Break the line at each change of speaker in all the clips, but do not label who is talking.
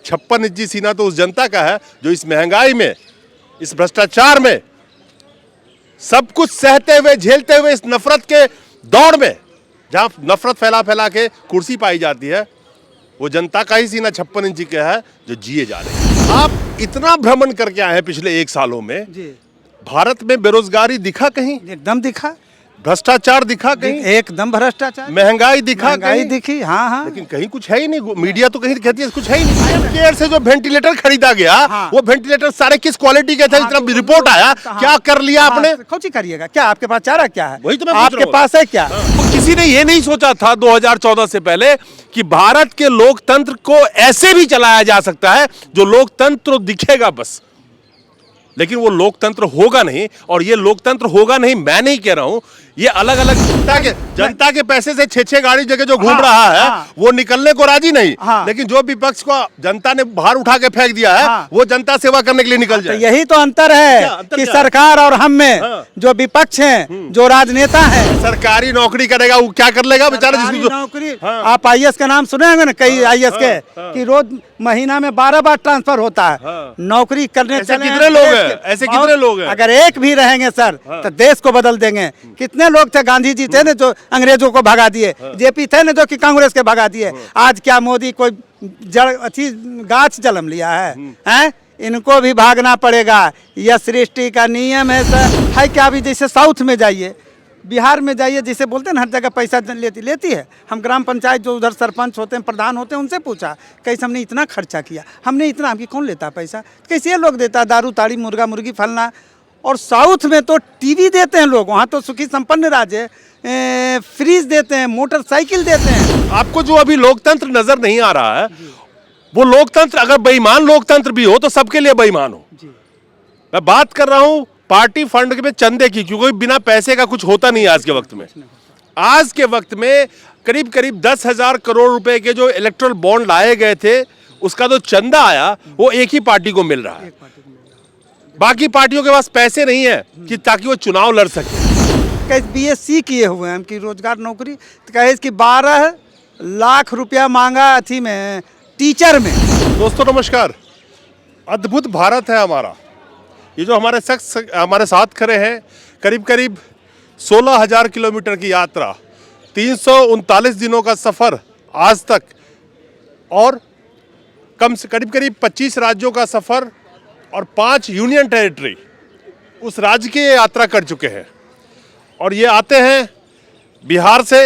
56 इंची सीना तो उस जनता का है जो इस महंगाई में, इस भ्रष्टाचार में, सब कुछ सहते हुए, झेलते हुए, इस नफरत के दौड़ में, जहां नफरत फैला फैला के कुर्सी पाई जाती है, वो जनता का ही सीना 56 इंची का है जो जिए जा रहे हैं। आप इतना भ्रमण करके आए हैं पिछले 1 सालों में
जी।
भारत में बेरोजगारी दिखा कहीं?
एकदम दिखा,
भ्रष्टाचार दिखा कहीं?
एकदम भ्रष्टाचार,
महंगाई दिखा
महंगाई
कहीं?
दिखी, हाँ हाँ।
लेकिन कहीं कुछ है ही नहीं। मीडिया तो कहीं कहती है कुछ है ही नहीं। केयर से जो वेंटिलेटर खरीदा गया,
हाँ।
वो वेंटिलेटर सारे किस क्वालिटी के थे?
हाँ,
इतना रिपोर्ट आया,
हाँ।
क्या कर लिया आपने?
कौन करिएगा? क्या आपके पास चारा क्या है?
वही तो मैं पूछ रहा
आपके
हूँ।
पास है क्या?
तो किसी ने ये नहीं सोचा था 2014 से पहले कि भारत के लोकतंत्र को ऐसे भी चलाया जा सकता है जो लोकतंत्र दिखेगा बस, लेकिन वो लोकतंत्र होगा नहीं। और ये लोकतंत्र होगा नहीं, मैं नहीं कह रहा हूं, ये अलग अलग
जनता के पैसे से 6-6 गाड़ी जगह जो घूम
हाँ,
रहा है,
हाँ।
वो निकलने को राजी नहीं।
हाँ।
लेकिन जो विपक्ष को जनता ने बाहर उठा के फेंक दिया है,
हाँ।
वो जनता सेवा करने के लिए निकल
तो
जाए।
यही तो अंतर है
क्या अंतर
कि
क्या?
सरकार और हम में
हाँ।
जो विपक्ष हैं, जो राजनेता हैं।
सरकारी नौकरी करेगा, वो क्या कर लेगा बेचारा?
सरकारी
जिसको
नौकरी,
हाँ।
आप आईएएस का नाम सुने होंगे ना, कई आईएएस के,
हाँ।
कि रोज महीना में 12 बार ट्रांसफर होता है।
हाँ।
नौकरी करने
ऐसे
चले हैं
कितने लोग
देश
हैं?
के।
ऐसे
बहुत-
कितने लोग हैं?
अगर एक भी रहेंगे सर, तो देश को बदल देंगे। कितने लोग थे, गांधी जी थे ना जो अंग्रेजों को भगा दिए, जेपी थे ना जो कि कांग्रेस के भगा दिए। आज क्या मोदी कोई जड़ अच्छी गाछ जन्म लिया है? इनको भी भागना पड़ेगा। यह सृष्टि का नियम है सर। है क्या? अभी जैसे साउथ में जाइए, बिहार में जाइए, जैसे बोलते हैं ना हर जगह पैसा लेती है। हम ग्राम पंचायत जो उधर सरपंच होते हैं, प्रधान होते हैं, उनसे पूछा कैसे हमने इतना खर्चा किया, हमने इतना, हमकी कौन लेता है पैसा? कैसे ये लोग देता है? दारू ताड़ी, मुर्गा मुर्गी, फलना। और साउथ में तो टीवी देते हैं लोग, वहाँ तो सुखी संपन्न राज्य है, फ्रिज देते हैं, मोटरसाइकिल देते हैं।
आपको जो अभी लोकतंत्र नजर नहीं आ रहा है, वो लोकतंत्र अगर बेईमान लोकतंत्र भी हो तो सबके लिए बेईमान हो। मैं बात कर रहा हूं पार्टी फंड में चंदे की, क्योंकि बिना पैसे का कुछ होता नहीं है आज के वक्त में। आज के वक्त में करीब करीब 10,000 करोड़ रुपए के जो इलेक्ट्रल बॉन्ड लाए गए थे, उसका जो चंदा आया वो एक ही पार्टी को मिल रहा है। बाकी पार्टियों के पास पैसे नहीं है कि ताकि वो चुनाव लड़ सके।
कैसे बीएससी किए हुए हैं, उनकी रोजगार नौकरी, तो कहे कि 12 लाख रुपया मांगा अथी में, टीचर में।
दोस्तों नमस्कार, अद्भुत भारत है हमारा। ये जो हमारे शख्स हमारे साथ खड़े हैं, करीब करीब 16,000 किलोमीटर की यात्रा, 339 दिनों का सफ़र आज तक, और कम से करीब करीब 25 राज्यों का सफ़र और 5 यूनियन टेरिटरी, उस राज्य की यात्रा कर चुके हैं। और ये आते हैं बिहार से,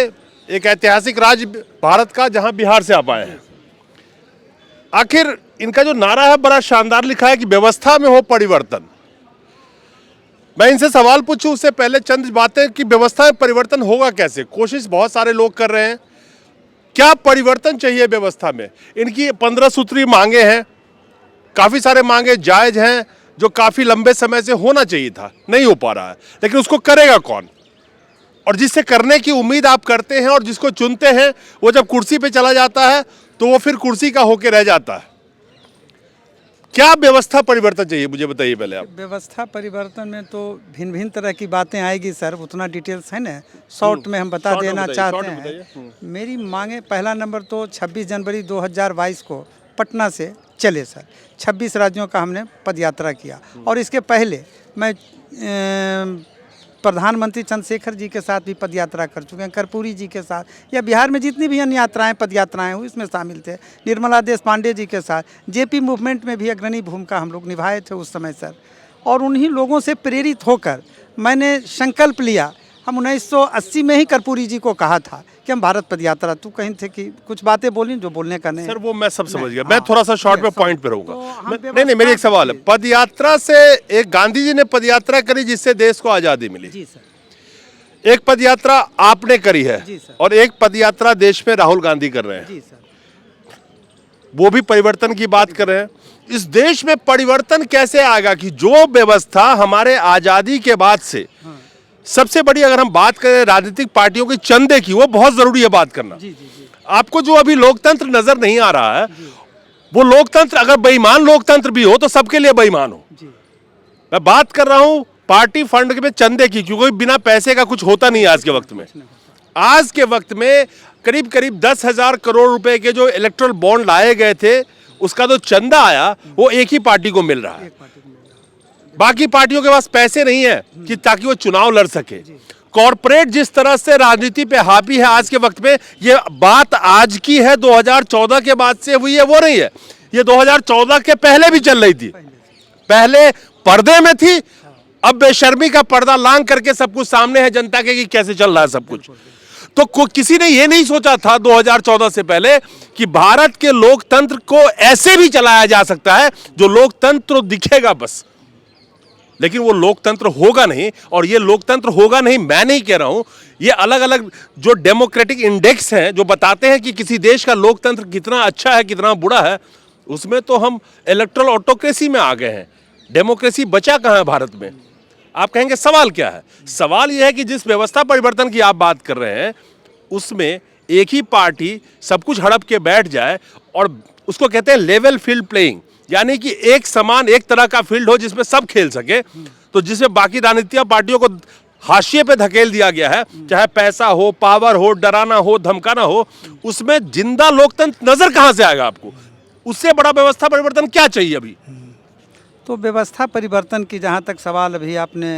एक ऐतिहासिक राज्य भारत का, जहां बिहार से आप आए हैं। आखिर इनका जो नारा है बड़ा शानदार लिखा है कि व्यवस्था में हो परिवर्तन। मैं इनसे सवाल पूछूं उससे पहले चंद बातें कि व्यवस्था में परिवर्तन होगा कैसे। कोशिश बहुत सारे लोग कर रहे हैं, क्या परिवर्तन चाहिए व्यवस्था में। इनकी 15 सूत्री मांगे हैं, काफ़ी सारे मांगे जायज हैं, जो काफ़ी लंबे समय से होना चाहिए था, नहीं हो पा रहा है। लेकिन उसको करेगा कौन? और जिससे करने की उम्मीद आप करते हैं और जिसको चुनते हैं, वो जब कुर्सी पे चला जाता है तो वो फिर कुर्सी का होके रह जाता है। क्या व्यवस्था परिवर्तन चाहिए, मुझे बताइए पहले आप।
व्यवस्था परिवर्तन में तो भिन्न भिन्न तरह की बातें आएगी सर, उतना डिटेल्स है ना, शॉर्ट में हम बता
शॉर्ट में
देना
बताइए,
चाहते
शॉर्ट में
हैं।
बताइए।
मेरी मांगे, पहला नंबर तो 26 जनवरी 2022 को पटना से चले सर। 26 राज्यों का हमने पदयात्रा किया। और इसके पहले मैं प्रधानमंत्री चंद्रशेखर जी के साथ भी पदयात्रा कर चुके हैं, कर्पूरी जी के साथ, या बिहार में जितनी भी अन्य यात्राएं पदयात्राएं हुई इसमें शामिल थे। निर्मला देश पांडे जी के साथ, जेपी मूवमेंट में भी अग्रणी भूमिका हम लोग निभाए थे उस समय सर। और उन्हीं लोगों से प्रेरित होकर मैंने संकल्प लिया। हम 1980 में ही कर्पूरी जी को कहा था कि हम भारत पदयात्रा, तू कहीं थे कि कुछ बातें बोली जो बोलने का नहीं।
सर वो मैं सब समझ गया,
हाँ,
मैं थोड़ा सा शॉर्ट में
yes,
पॉइंट पे
तो
रहूंगा।
हम
नहीं, मेरी एक सवाल है। पदयात्रा से, एक गांधी जी ने पदयात्रा करी जिससे देश को आज़ादी मिली,
जी सर।
एक पदयात्रा आपने करी है,
जी सर।
और एक पदयात्रा देश में राहुल गांधी कर रहे हैं,
जी सर।
वो भी परिवर्तन की बात कर रहे हैं। इस देश में परिवर्तन कैसे आएगा कि जो व्यवस्था हमारे आज़ादी के बाद से सबसे बड़ी, अगर हम बात करें राजनीतिक पार्टियों के चंदे की, वो बहुत जरूरी है बात करना।
जी जी जी।
आपको जो अभी लोकतंत्र नजर नहीं आ रहा है, वो लोकतंत्र अगर बेईमान लोकतंत्र भी हो तो सबके लिए बेईमान हो।
जी।
मैं बात कर रहा हूं पार्टी फंड में चंदे की, क्योंकि बिना पैसे का कुछ होता नहीं है आज के वक्त में। आज के वक्त में करीब करीब 10,000 करोड़ रुपए के जो इलेक्ट्रल बॉन्ड लाए गए थे,
उसका जो चंदा आया वो एक ही पार्टी को मिल रहा है। बाकी पार्टियों के पास पैसे नहीं है कि ताकि वो चुनाव लड़ सके। कॉरपोरेट जिस तरह से राजनीति पे हावी है आज के वक्त में, ये बात आज की है, 2014 के बाद से हुई है वो नहीं है, ये 2014 के पहले भी चल रही थी। पहले पर्दे में थी, अब बेशर्मी का पर्दा लांग करके सब कुछ सामने है जनता के कि कैसे चल रहा है सब कुछ। तो किसी ने ये नहीं सोचा था 2014 से पहले कि भारत के लोकतंत्र को ऐसे भी चलाया जा सकता है जो लोकतंत्र दिखेगा बस, लेकिन वो लोकतंत्र होगा नहीं। और ये लोकतंत्र होगा नहीं मैं नहीं कह रहा हूं, ये अलग अलग जो डेमोक्रेटिक इंडेक्स हैं जो बताते हैं कि किसी देश का लोकतंत्र कितना अच्छा है कितना बुरा है, उसमें तो हम इलेक्टोरल ऑटोक्रेसी में आ गए हैं। डेमोक्रेसी बचा कहां है भारत में? आप कहेंगे सवाल क्या है? सवाल यह है कि जिस व्यवस्था परिवर्तन की आप बात कर रहे हैं उसमें एक ही पार्टी सब कुछ हड़प के बैठ जाए, और उसको कहते हैं लेवल फील्ड प्लेइंग, यानी कि एक समान एक तरह का फील्ड हो जिसमें सब खेल सके। तो जिसमें बाकी राजनीतिक पार्टियों को हाशिए पे धकेल दिया गया है, चाहे पैसा हो, पावर हो, डराना हो, धमकाना हो, उसमें जिंदा लोकतंत्र नजर कहां से आएगा आपको? उससे बड़ा व्यवस्था परिवर्तन क्या चाहिए अभी?
तो व्यवस्था परिवर्तन की जहाँ तक सवाल, अभी आपने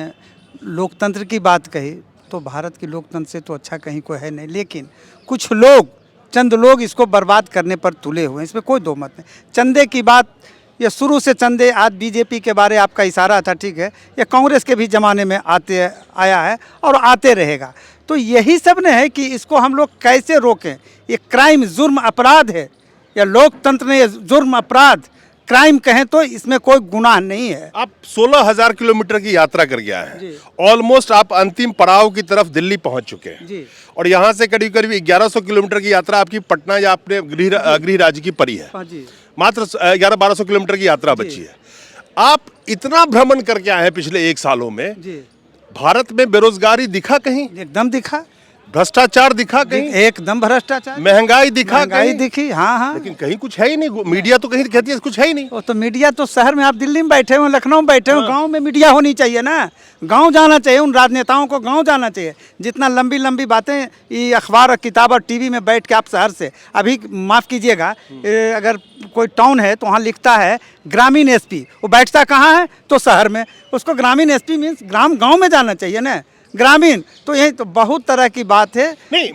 लोकतंत्र की बात कही, तो भारत की लोकतंत्र से तो अच्छा कहीं कोई है नहीं, लेकिन कुछ लोग, चंद लोग इसको बर्बाद करने पर तुले हुए हैं, इसमें कोई दो मत नहीं। चंदे की बात, ये शुरू से चंदे, आज बीजेपी के बारे आपका इशारा था, ठीक है, ये कांग्रेस के भी ज़माने में आया है और आते रहेगा। तो यही सब ने है कि इसको हम लोग कैसे रोकें। ये क्राइम, जुर्म, अपराध है, या लोकतंत्र ने जुर्म, अपराध, क्राइम कहें तो इसमें कोई गुनाह नहीं है।
आप 16,000 किलोमीटर की यात्रा कर गया है, ऑलमोस्ट आप अंतिम पड़ाव की तरफ दिल्ली पहुंच चुके हैं
जी।
और यहाँ से करीब करीब 1100 किलोमीटर की यात्रा आपकी पटना या अपने गृह राज्य की पड़ी है।
हाँ जी।
मात्र 1100-1200 किलोमीटर की यात्रा बची है। आप इतना भ्रमण करके आए हैं पिछले 1 सालों में
जी।
भारत में बेरोजगारी दिखा कहीं?
एकदम दिखा।
भ्रष्टाचार दिखा कहीं?
एकदम भ्रष्टाचार।
महंगाई दिखा
महंगाई
कहीं?
दिखी, हाँ हाँ।
लेकिन कहीं कुछ है ही नहीं। मीडिया तो कहीं कहती है कुछ है ही नहीं।
वो तो मीडिया तो शहर में, आप दिल्ली में बैठे हो, लखनऊ में बैठे हो, गांव में मीडिया होनी चाहिए ना। गांव जाना चाहिए, उन राजनेताओं को गांव जाना चाहिए। जितना लंबी लंबी बातें ये अखबार और किताब और टीवी में बैठ के आप शहर से, अभी माफ़ कीजिएगा, अगर कोई टाउन है तो वहाँ लिखता है ग्रामीण एसपी, वो बैठता कहाँ है? तो शहर में। उसको ग्रामीण एसपी मीन्स गाँव में जाना चाहिए ना, ग्रामीण। तो यही तो बहुत तरह की बात है।
नहीं,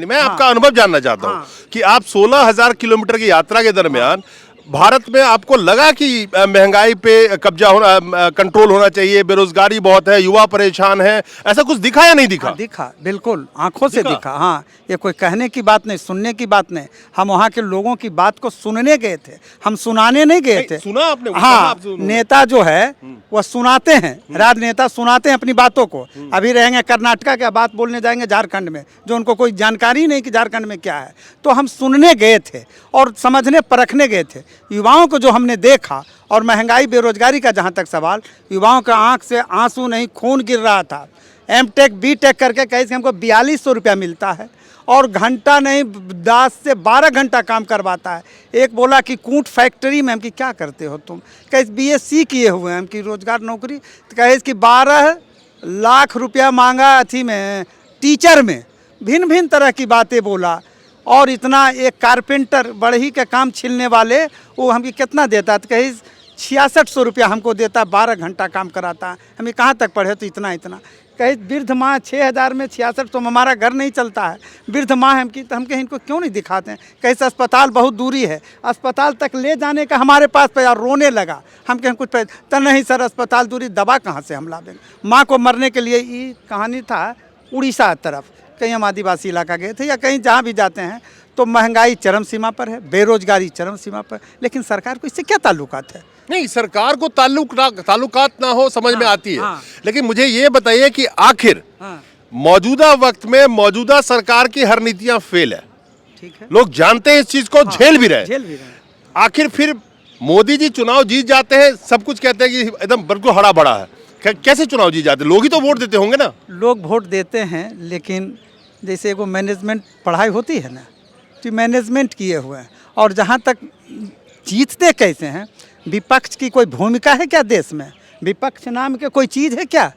मैं आपका अनुभव जानना चाहता हूँ कि आप 16,000 किलोमीटर की यात्रा के दरमियान भारत में आपको लगा कि महंगाई पे कब्जा होना, कंट्रोल होना चाहिए, बेरोजगारी बहुत है, युवा परेशान है, ऐसा कुछ दिखा या नहीं दिखा?
हाँ, दिखा, बिल्कुल आंखों से दिखा। हाँ, ये कोई कहने की बात नहीं, सुनने की बात नहीं। हम वहाँ के लोगों की बात को सुनने गए थे, हम सुनाने नहीं गए थे।
सुना आपने?
हाँ, नेता जो है वह सुनाते हैं, राजनेता सुनाते हैं अपनी बातों को। अभी रहेंगे कर्नाटका का, बात बोलने जाएंगे झारखंड में, जो उनको कोई जानकारी नहीं कि झारखंड में क्या है। तो हम सुनने गए थे और समझने परखने गए थे। युवाओं को जो हमने देखा, और महंगाई बेरोजगारी का जहाँ तक सवाल, युवाओं का आंख से आंसू नहीं खून गिर रहा था। M.Tech B.Tech करके कहीं हमको 4200 रुपया मिलता है और घंटा नहीं 10 से 12 घंटा काम करवाता है। एक बोला कि कूट फैक्ट्री में, हम कि क्या करते हो तुम? कहीं BSc किए हुए हैं, हम कि रोजगार नौकरी, तो कहे कि 12 लाख रुपया मांगा अथी में, टीचर में। भिन्न भिन्न तरह की बातें बोला। और इतना एक कारपेंटर बढ़ही के काम छीलने वाले, वो हमको कितना देता? तो कहीं 6600 रुपया हमको देता, 12 घंटा काम कराता। हमें कहाँ तक पढ़े तो इतना कहीं वृद्ध माँ 6000 में 66, तो हमारा घर नहीं चलता है। वृद्ध माँ हम की, तो हम कहीं इनको क्यों नहीं दिखाते हैं? कहीं से अस्पताल बहुत दूरी है, अस्पताल तक ले जाने का हमारे पास पैसा, रोने लगा। हम कहीं कुछ पैसा तो नहीं सर, अस्पताल दूरी, दवा कहाँ से हम लावेंगे? माँ को मरने के लिए, ये कहानी था उड़ीसा तरफ, कहीं हम आदिवासी इलाका गए थे या कहीं जहाँ भी जाते हैं, तो महंगाई चरम सीमा पर है, बेरोजगारी चरम सीमा पर। लेकिन सरकार को इससे क्या ताल्लुकात है?
नहीं, सरकार को ताल्लुकात ना हो समझ में आती है। लेकिन मुझे ये बताइए कि आखिर मौजूदा वक्त में मौजूदा सरकार की हर नीतियां फेल है।
ठीक है,
लोग जानते हैं इस चीज को, झेल भी रहे। आखिर फिर मोदी जी चुनाव जीत जाते हैं, सब कुछ कहते हैं कि एकदम बिल्कुल हरा भरा है। कैसे चुनाव जीत जाते? लोग ही तो वोट देते होंगे ना।
लोग वोट देते हैं, लेकिन जैसे वो मैनेजमेंट पढ़ाई होती है ना, तो मैनेजमेंट किए हुए हैं। और जहाँ तक जीतते कैसे हैं, विपक्ष की कोई भूमिका है क्या देश में? विपक्ष नाम के कोई चीज़ है क्या?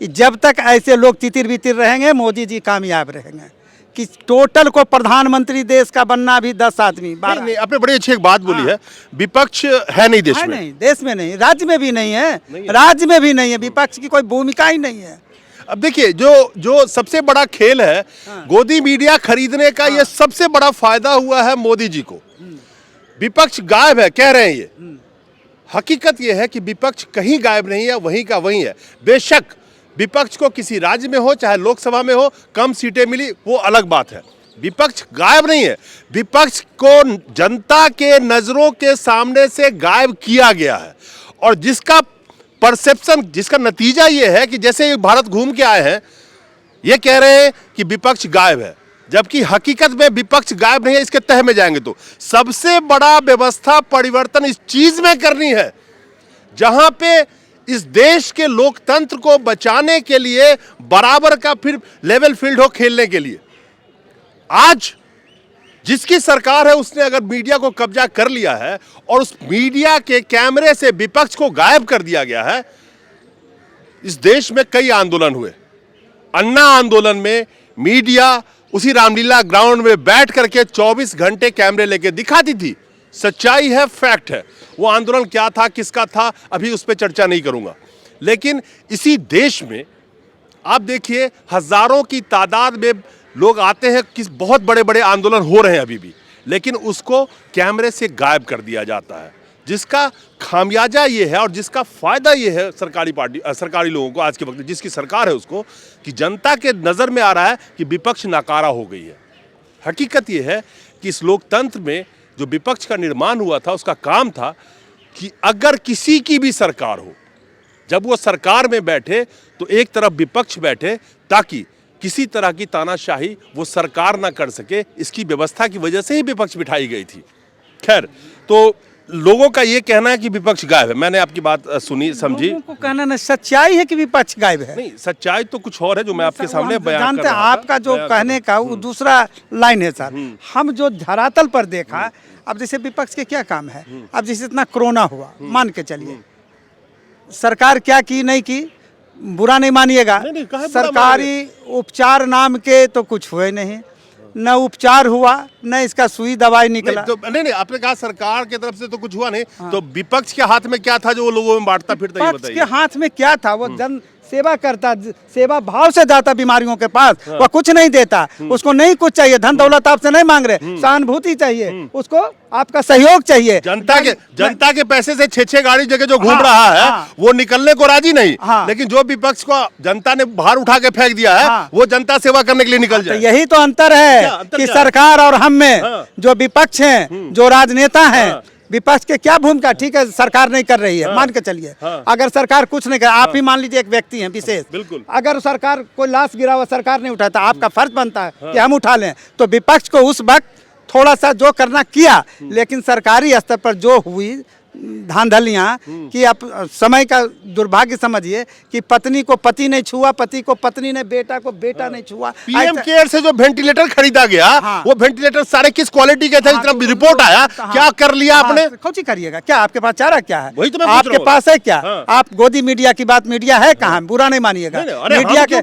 जब तक ऐसे लोग तितिर बितिर रहेंगे, मोदी जी कामयाब रहेंगे। कि टोटल को प्रधानमंत्री देश का बनना भी 10 आदमी 12
नहीं, आपने बड़ी अच्छी एक बात बोली है, विपक्ष है नहीं देश
है
में।
नहीं, देश में नहीं, राज्य में भी नहीं है, राज्य में भी नहीं है, विपक्ष की कोई भूमिका ही नहीं है।
अब देखिए जो सबसे बड़ा खेल है, गोदी मीडिया खरीदने का, ये सबसे बड़ा फायदा हुआ है मोदी जी को। विपक्ष गायब है कह रहे हैं ये, हकीकत ये है कि विपक्ष कहीं गायब नहीं है, वहीं का वहीं है। बेशक विपक्ष को किसी राज्य में हो चाहे लोकसभा में हो कम सीटें मिली, वो अलग बात है, विपक्ष गायब नहीं है। विपक्ष को जनता के नजरों के सामने से गायब किया गया है, और जिसका परसेप्शन, जिसका नतीजा ये है कि जैसे ये भारत घूम के आए हैं, ये कह रहे हैं कि विपक्ष गायब है, जबकि हकीकत में विपक्ष गायब नहीं है। इसके तह में जाएंगे तो सबसे बड़ा व्यवस्था परिवर्तन इस चीज में करनी है, जहां पे इस देश के लोकतंत्र को बचाने के लिए बराबर का फिर लेवल फील्ड हो खेलने के लिए। आज जिसकी सरकार है उसने अगर मीडिया को कब्जा कर लिया है और उस मीडिया के कैमरे से विपक्ष को गायब कर दिया गया है। इस देश में कई आंदोलन हुए, अन्ना आंदोलन में मीडिया उसी रामलीला ग्राउंड में बैठ करके 24 घंटे कैमरे लेके दिखाती थी। सच्चाई है, फैक्ट है। वो आंदोलन क्या था, किसका था, अभी उस पर चर्चा नहीं करूंगा। लेकिन इसी देश में आप देखिए हजारों की तादाद में लोग आते हैं, किस बहुत बड़े बड़े आंदोलन हो रहे हैं अभी भी, लेकिन उसको कैमरे से गायब कर दिया जाता है, जिसका खामियाजा ये है और जिसका फायदा ये है सरकारी लोगों को, आज के वक्त जिसकी सरकार है उसको, कि जनता के नजर में आ रहा है कि विपक्ष नाकारा हो गई है। हकीकत ये है कि इस लोकतंत्र में जो विपक्ष का निर्माण हुआ था, उसका काम था कि अगर किसी की भी सरकार हो, जब वो सरकार में बैठे तो एक तरफ विपक्ष बैठे, ताकि किसी तरह की तानाशाही वो सरकार ना कर सके। इसकी व्यवस्था की वजह से ही विपक्ष बिठाई गई थी। खैर, तो लोगों का ये कहना है कि विपक्ष गायब है। मैंने आपकी बात सुनी, समझी।
लोगों को कहना ना, सच्चाई है कि विपक्ष गायब है।
नहीं, सच्चाई तो कुछ और है जो मैं आपके सामने बयान कर
जानते हैं।
रहा था।
आपका जो कहने का वो दूसरा लाइन है सर। हम जो धरातल पर देखा, अब जैसे विपक्ष के क्या काम है, अब जैसे इतना कोरोना हुआ, मान के चलिए सरकार क्या की नहीं की, बुरा नहीं मानिएगा,
नहीं, काहे बुरा
सरकारी उपचार नाम के तो कुछ हुए नहीं, न उपचार हुआ न इसका सुई दवाई निकला।
नहीं, आपने कहा सरकार की तरफ से तो कुछ हुआ नहीं, तो विपक्ष के हाथ में क्या था जो वो लोगों में बांटता फिरता, ये
विपक्ष
बताइए।
के हाथ में क्या था, वो जन सेवा करता, सेवा भाव से जाता बीमारियों के पास। वह कुछ नहीं देता, उसको नहीं कुछ चाहिए, धन दौलत आपसे नहीं मांग रहे, सहानुभूति चाहिए उसको, आपका सहयोग चाहिए।
जनता के पैसे से 6 गाड़ी जगह जो घूम रहा है, वो निकलने को राजी नहीं। लेकिन जो विपक्ष को जनता ने बाहर उठा के फेंक दिया है, वो जनता सेवा करने के लिए निकल जाए।
यही तो अंतर है कि सरकार और हम में जो विपक्ष हैं, जो राजनेता हैं, विपक्ष के क्या भूमिका, ठीक है सरकार नहीं कर रही है, मान के चलिए। अगर सरकार कुछ नहीं कर, आप ही मान लीजिए एक व्यक्ति हैं विशेष,
बिल्कुल,
अगर सरकार कोई लाश गिरा हुआ सरकार नहीं उठाता, आपका फर्ज बनता है कि हम उठा लें। तो विपक्ष को उस वक्त थोड़ा सा जो करना किया, लेकिन सरकारी स्तर पर जो हुई धांधलियाँ कि आप समय का दुर्भाग्य समझिए कि पत्नी को पति नहीं छुआ, पति को पत्नी ने, बेटा को बेटा नहीं छुआ।
पीएम केयर से जो वेंटिलेटर खरीदा गया, वो वेंटिलेटर सारे किस क्वालिटी के थे, इतना रिपोर्ट आया, क्या कर लिया आपने?
कौन सी करिएगा, क्या आपके पास चारा क्या है,
वही तो मैं
आपके पास है क्या? आप गोदी मीडिया की बात, मीडिया है कहाँ, बुरा नहीं मानिएगा। मीडिया के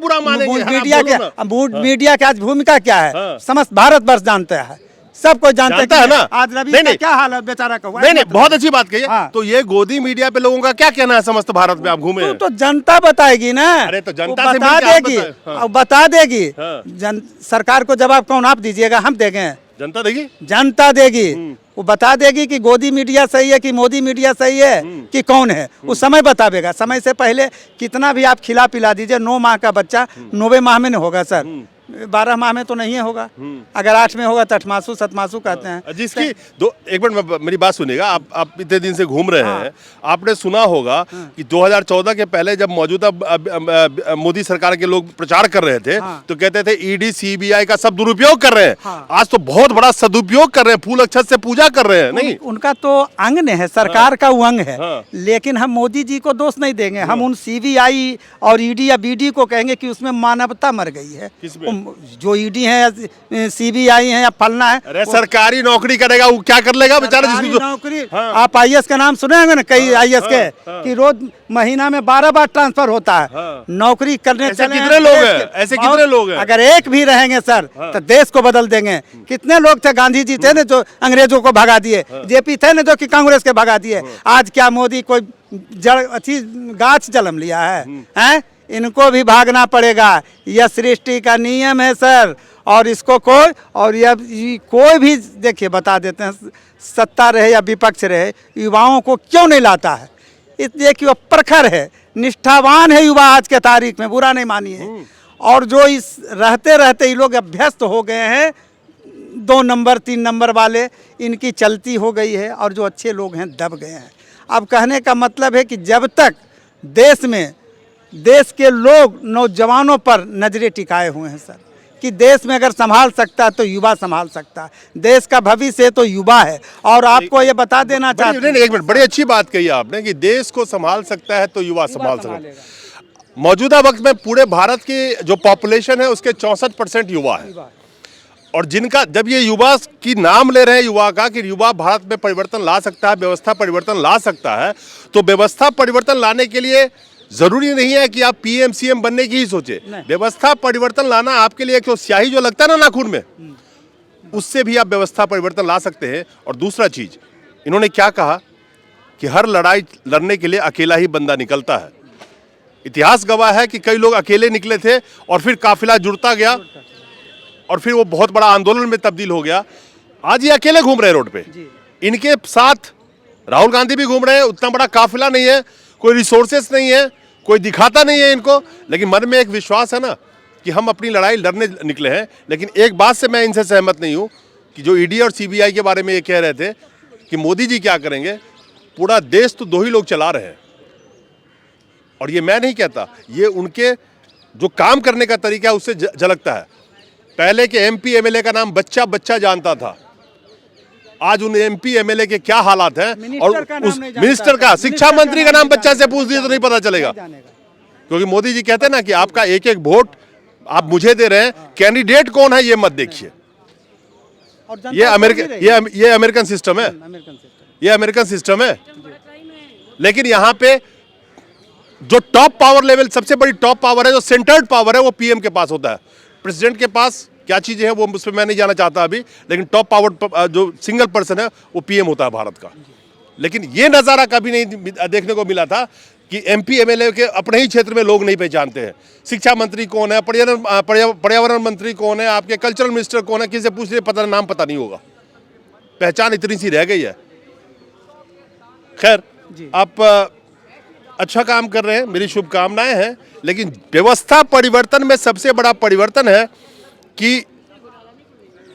मीडिया की आज भूमिका क्या है, समस्त भारत वर्ष जानते हैं, सबको जानते हैं ना। आज रवि का क्या हाल है बेचारा का हुआ?
नहीं, बहुत अच्छी बात कही है। तो ये गोदी मीडिया पे लोगों का क्या कहना है, समस्त भारत में आप घूमे हैं?
तो जनता बताएगी ना।
अरे तो जनता से
बता देगी, बता देगी। सरकार को जवाब कौन आप दीजिएगा, हम देंगे?
जनता देगी,
जनता देगी। वो बता देगी कि गोदी मीडिया सही है कि मोदी मीडिया सही है कि कौन है, वो समय बतावेगा। समय से पहले कितना भी आप खिला पिला दीजिए, 9 माह का बच्चा 9वें माह में नहीं होगा सर, 12 माह में तो नहीं होगा, अगर 8 में होगा तो 8मासु 7मासु कहते हैं।
जिसकी एक मिनट मेरी बात सुनिएगा, आप इतने दिन से घूम रहे हैं, आपने सुना होगा कि 2014 के पहले जब मौजूदा मोदी सरकार के लोग प्रचार कर रहे थे, तो कहते थे ईडी सीबीआई का सब दुरुपयोग कर रहे हैं। आज तो बहुत बड़ा सदुपयोग कर रहे हैं, फूल अक्षत से पूजा कर रहे हैं। नहीं,
उनका तो अंग है, सरकार का वो अंग है, लेकिन हम मोदी जी को दोष नहीं देंगे। हम उन सीबीआई और ईडी या बीडी को कहेंगे कि उसमें मानवता मर गई है, जो ईडी है या सीबीआई है या फलना है,
अरे सरकारी नौकरी करेगा वो क्या कर लेगा बेचारा
सरकारी
जिसको
नौकरी।
हाँ।
आप आईएएस का नाम सुने होंगे ना, कई आईएएस के
हाँ।
कि रोज महीना में 12 बार ट्रांसफर होता है।
हाँ।
नौकरी करने
ऐसे
चले
कितने
हैं
लोग
देश
हैं?
के।
ऐसे कितने लोग हैं?
अगर एक भी रहेंगे सर तो देश को बदल देंगे। कितने लोग थे, गांधी जी थे ना जो अंग्रेजों को भगा दिए, जेपी थे ना जो कि कांग्रेस के भगा दिए। आज क्या मोदी कोई जड़ अच्छी गाछ जन्म लिया है? हैं? इनको भी भागना पड़ेगा। यह सृष्टि का नियम है सर, और इसको कोई और ये कोई भी देखिए बता देते हैं, सत्ता रहे या विपक्ष रहे, युवाओं को क्यों नहीं लाता है? इसलिए कि वो प्रखर है, निष्ठावान है युवा आज के तारीख में, बुरा नहीं मानिए। और जो इस रहते रहते ये लोग अभ्यस्त हो गए हैं, 2 नंबर 3 नंबर वाले, इनकी चलती हो गई है, और जो अच्छे लोग हैं दब गए हैं। अब कहने का मतलब है कि जब तक देश में देश के लोग नौजवानों पर नजरें टिकाए हुए हैं सर, कि देश में अगर संभाल सकता है तो युवा संभाल सकता है। देश का भविष्य तो युवा है। और आपको ये बता देना चाहते हैं,
नहीं, एक मिनट, बड़ी अच्छी बात कही आपने कि देश को संभाल सकता है तो युवा संभाल सकता है। मौजूदा वक्त में पूरे भारत की जो पॉपुलेशन है उसके 64% युवा है, और जिनका जब ये युवा की नाम ले रहे हैं, युवा का कि युवा भारत में परिवर्तन ला सकता है, व्यवस्था परिवर्तन ला सकता है, तो व्यवस्था परिवर्तन लाने के लिए जरूरी नहीं है कि आप पीएम सीएम बनने की ही सोचे। व्यवस्था परिवर्तन लाना आपके लिए एक तो स्याही जो लगता है ना नाखून में, उससे भी आप व्यवस्था परिवर्तन ला सकते हैं। और दूसरा चीज, इन्होंने क्या कहा कि हर लड़ाई लड़ने के लिए अकेला ही बंदा निकलता है। इतिहास गवाह है कि कई लोग अकेले निकले थे और फिर काफिला जुड़ता गया और फिर वो बहुत बड़ा आंदोलन में तब्दील हो गया। आज ये अकेले घूम रहे हैं रोड पे, इनके साथ राहुल गांधी भी घूम रहे हैं। उतना बड़ा काफिला नहीं है, कोई रिसोर्सेस नहीं है, कोई दिखाता नहीं है इनको, लेकिन मन में एक विश्वास है ना कि हम अपनी लड़ाई लड़ने निकले हैं। लेकिन एक बात से मैं इनसे सहमत नहीं हूं कि जो ईडी और सीबीआई के बारे में ये कह रहे थे कि मोदी जी क्या करेंगे, पूरा देश तो 2 ही लोग चला रहे हैं। और ये मैं नहीं कहता, ये उनके जो काम करने का तरीका है उससे झलकता है। पहले के एमपी एमएलए का नाम बच्चा बच्चा जानता था, आज उन एमपी एमएलए के क्या हालात हैं। और उस मिनिस्टर का, शिक्षा मंत्री का नाम बच्चा से पूछ दिए तो नहीं पता चलेगा, क्योंकि मोदी जी कहते हैं ना कि आपका एक एक वोट आप मुझे दे रहे हैं, कैंडिडेट कौन है ये मत देखिए। ये अमेरिकन सिस्टम है, ये अमेरिकन सिस्टम है। लेकिन यहाँ पे जो टॉप पावर लेवल, सबसे बड़ी टॉप पावर है, जो सेंटर्ड पावर है, वो पीएम के पास होता है। प्रेसिडेंट के पास क्या चीजें हैं वो उस पर मैं नहीं जाना चाहता अभी, लेकिन टॉप पावर जो सिंगल पर्सन है वो पीएम होता है भारत का। लेकिन ये नज़ारा कभी नहीं देखने को मिला था कि एमपी एमएलए के अपने ही क्षेत्र में लोग नहीं पहचानते हैं। शिक्षा मंत्री कौन है, पर्यावरण मंत्री कौन है, आपके कल्चरल मिनिस्टर कौन है, किसी से पूछ लिए नाम पता नहीं होगा। पहचान इतनी सी रह गई है। खैर, आप अच्छा काम कर रहे हैं, मेरी शुभकामनाएं हैं। लेकिन व्यवस्था परिवर्तन में सबसे बड़ा परिवर्तन है कि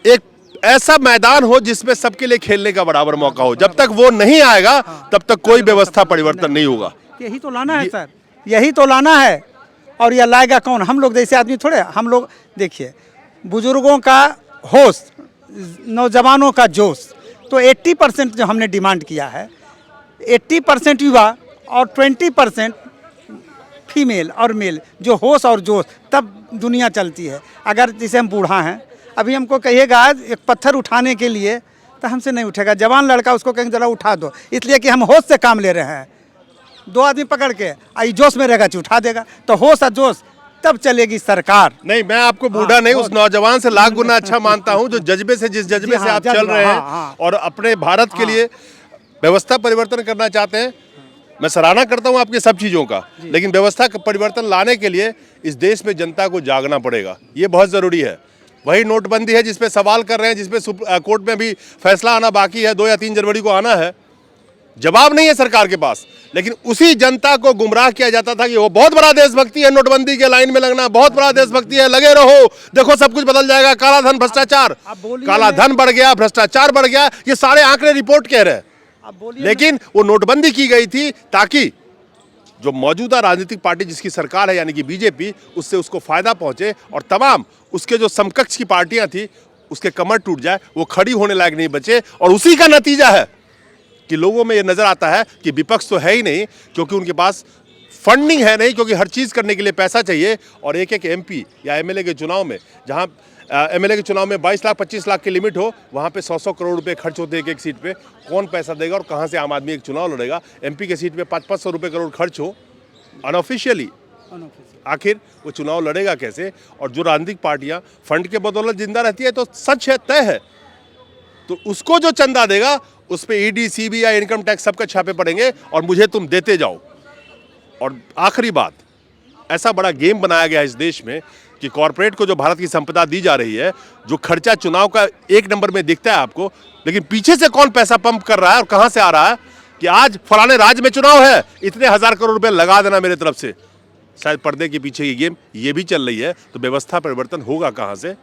एक ऐसा मैदान हो जिसमें सबके लिए खेलने का बराबर मौका हो। जब तक वो नहीं आएगा तब तक कोई व्यवस्था परिवर्तन नहीं होगा।
यही तो लाना है सर, यही तो लाना है। और यह लाएगा कौन? हम लोग जैसे आदमी थोड़े। हम लोग देखिए, बुजुर्गों का होश, नौजवानों का जोश, तो 80% जो हमने डिमांड किया है, 80% युवा और 20% फीमेल और मेल, जो होश और जोश, तब दुनिया चलती है। अगर जैसे हम बूढ़ा हैं, अभी हमको कहिएगा एक पत्थर उठाने के लिए तो हमसे नहीं उठेगा। जवान लड़का उसको कहेंगे जरा उठा दो, इसलिए कि हम होश से काम ले रहे हैं। 2 आदमी पकड़ के आई जोश में रहेगा, उठा देगा। तो होश और जोश, तब चलेगी सरकार।
नहीं, मैं आपको बूढ़ा नहीं, उस नौजवान से लाख गुना अच्छा मानता हूं जो जज्बे से, जिस जज्बे से आप चल रहे हैं और अपने भारत के लिए व्यवस्था परिवर्तन करना चाहते हैं। मैं सराहना करता हूं आपकी सब चीज़ों का, लेकिन व्यवस्था का परिवर्तन लाने के लिए इस देश में जनता को जागना पड़ेगा, ये बहुत ज़रूरी है। वही नोटबंदी है जिस पे सवाल कर रहे हैं, जिस पे कोर्ट में भी फैसला आना बाकी है, 2 या 3 जनवरी को आना है। जवाब नहीं है सरकार के पास, लेकिन उसी जनता को गुमराह किया जाता था कि वो बहुत बड़ा देशभक्ति है, नोटबंदी के लाइन में लगना बहुत बड़ा देशभक्ति है, लगे रहो, देखो सब कुछ बदल जाएगा। काला धन, भ्रष्टाचार, काला धन बढ़ गया, भ्रष्टाचार बढ़ गया, ये सारे आंकड़े रिपोर्ट कह रहे हैं। लेकिन वो नोटबंदी की गई थी ताकि जो मौजूदा राजनीतिक पार्टी जिसकी सरकार है यानी कि बीजेपी, उससे उसको फायदा पहुंचे और तमाम उसके जो समकक्ष की पार्टियां थी उसके कमर टूट जाए, वो खड़ी होने लायक नहीं बचे। और उसी का नतीजा है कि लोगों में ये नजर आता है कि विपक्ष तो है ही नहीं, क्योंकि उनके पास फंडिंग है नहीं, क्योंकि हर चीज़ करने के लिए पैसा चाहिए। और एक एक एमपी या एमएलए के चुनाव में, जहां एमएलए के चुनाव में 22 लाख 25 लाख की लिमिट हो, वहां पे 100-100 करोड़ रुपए खर्च होते हैं एक एक सीट पे। कौन पैसा देगा और कहां से आम आदमी एक चुनाव लड़ेगा? एमपी के सीट पे 500-500 रुपये करोड़ खर्च हो अनऑफिशियली, आखिर वो चुनाव लड़ेगा कैसे? और जो राजनीतिक पार्टियां फंड के बदौलत जिंदा रहती है, तो सच है, तय है, तो उसको जो चंदा देगा उस पे ईडी, सीबीआई, इनकम टैक्स सबका छापे पड़ेंगे और मुझे तुम देते जाओ। और आखिरी बात, ऐसा बड़ा गेम बनाया गया है इस देश में कि कॉरपोरेट को जो भारत की संपदा दी जा रही है, जो खर्चा चुनाव का एक नंबर में दिखता है आपको, लेकिन पीछे से कौन पैसा पंप कर रहा है और कहां से आ रहा है कि आज फलाने राज्य में चुनाव है, इतने 1000 करोड़ रुपए लगा देना मेरे तरफ से। शायद पर्दे के पीछे ये गेम ये भी चल रही है। तो व्यवस्था परिवर्तन होगा कहां से?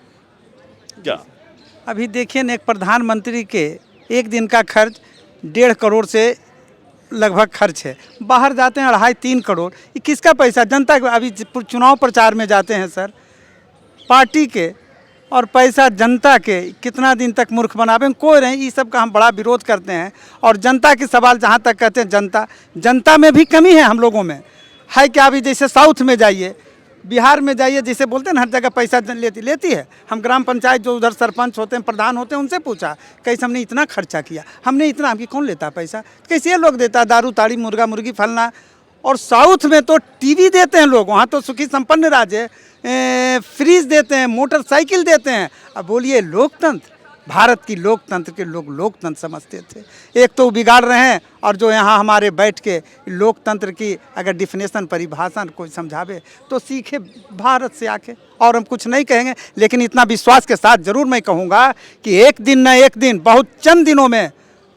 क्या
अभी देखिए ना, एक प्रधानमंत्री के एक दिन का खर्च 1.5 करोड़ से लगभग खर्च है। बाहर जाते हैं 2.5-3 करोड़। ये किसका पैसा? जनता के। अभी चुनाव प्रचार में जाते हैं सर, पार्टी के और पैसा जनता के। कितना दिन तक मूर्ख बनावे कोई नहीं। ये सब का हम बड़ा विरोध करते हैं। और जनता के सवाल जहाँ तक कहते हैं, जनता में भी कमी है हम लोगों में, है क्या? अभी जैसे साउथ में जाइए, बिहार में जाइए, जैसे बोलते हैं ना, हर जगह पैसा लेती है। हम ग्राम पंचायत जो उधर सरपंच होते हैं, प्रधान होते हैं, उनसे पूछा कैसे हमने इतना खर्चा किया, हमने इतना, हमकी कौन लेता है पैसा? कैसे ये लोग देता है? दारू ताड़ी, मुर्गा मुर्गी, फलना। और साउथ में तो टीवी देते हैं लोग, वहाँ तो सुखी संपन्न राज्य है, फ्रिज देते हैं, मोटरसाइकिल देते हैं। अब बोलिए लोकतंत्र, भारत की लोकतंत्र के लोग लोकतंत्र समझते थे। एक तो बिगाड़ रहे हैं, और जो यहाँ हमारे बैठ के लोकतंत्र की अगर डिफिनेशन, परिभाषा कोई समझावे तो सीखे भारत से आके। और हम कुछ नहीं कहेंगे, लेकिन इतना विश्वास के साथ ज़रूर मैं कहूँगा कि एक दिन न एक दिन, बहुत चंद दिनों में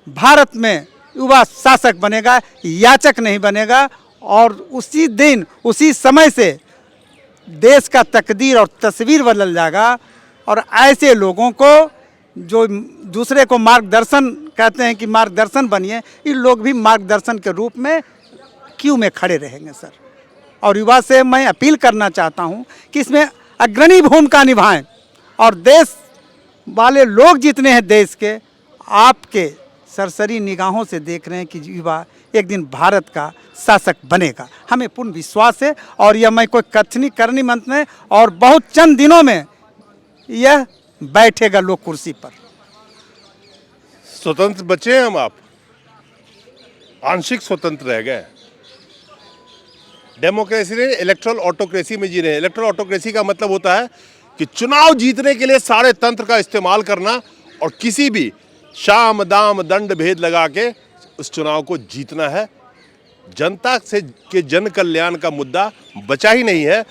भारत में युवा शासक बनेगा, याचक नहीं बनेगा। और उसी दिन, उसी समय से देश का तकदीर और तस्वीर बदल जाएगा। और ऐसे लोगों को जो दूसरे को मार्गदर्शन कहते हैं कि मार्गदर्शन बनिए, ये लोग भी मार्गदर्शन के रूप में क्यू में खड़े रहेंगे सर। और युवा से मैं अपील करना चाहता हूँ कि इसमें अग्रणी भूमिका निभाएं। और देश वाले लोग जितने हैं देश के, आपके सरसरी निगाहों से देख रहे हैं कि युवा एक दिन भारत का शासक बनेगा। हमें पूर्ण विश्वास है। और यह मैं कोई कथनी करनी मंत्र नहीं, और बहुत चंद दिनों में यह बैठेगा लोग कुर्सी पर।
स्वतंत्र बचे हम, आप आंशिक स्वतंत्र रह गए। डेमोक्रेसी ने इलेक्ट्रल ऑटोक्रेसी में जी रहे हैं। इलेक्ट्रल ऑटोक्रेसी का मतलब होता है कि चुनाव जीतने के लिए सारे तंत्र का इस्तेमाल करना और किसी भी शाम दाम दंड भेद लगा के उस चुनाव को जीतना है। जनता से के जन कल्याण का मुद्दा बचा ही नहीं है।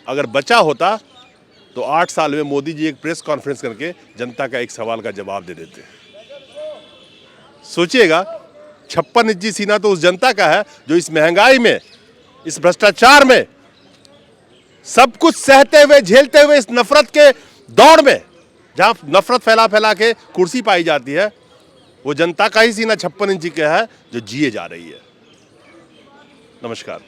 अगर बचा होता तो 8 साल में मोदी जी एक प्रेस कॉन्फ्रेंस करके जनता का एक सवाल का जवाब दे देते। सोचिएगा, 56 इंची सीना तो उस जनता का है जो इस महंगाई में, इस भ्रष्टाचार में, सब कुछ सहते हुए, झेलते हुए, इस नफरत के दौड़ में, जहां नफरत फैला फैला के कुर्सी पाई जाती है, वो जनता का ही सीना 56 इंची का है जो जिए जा रही है। नमस्कार।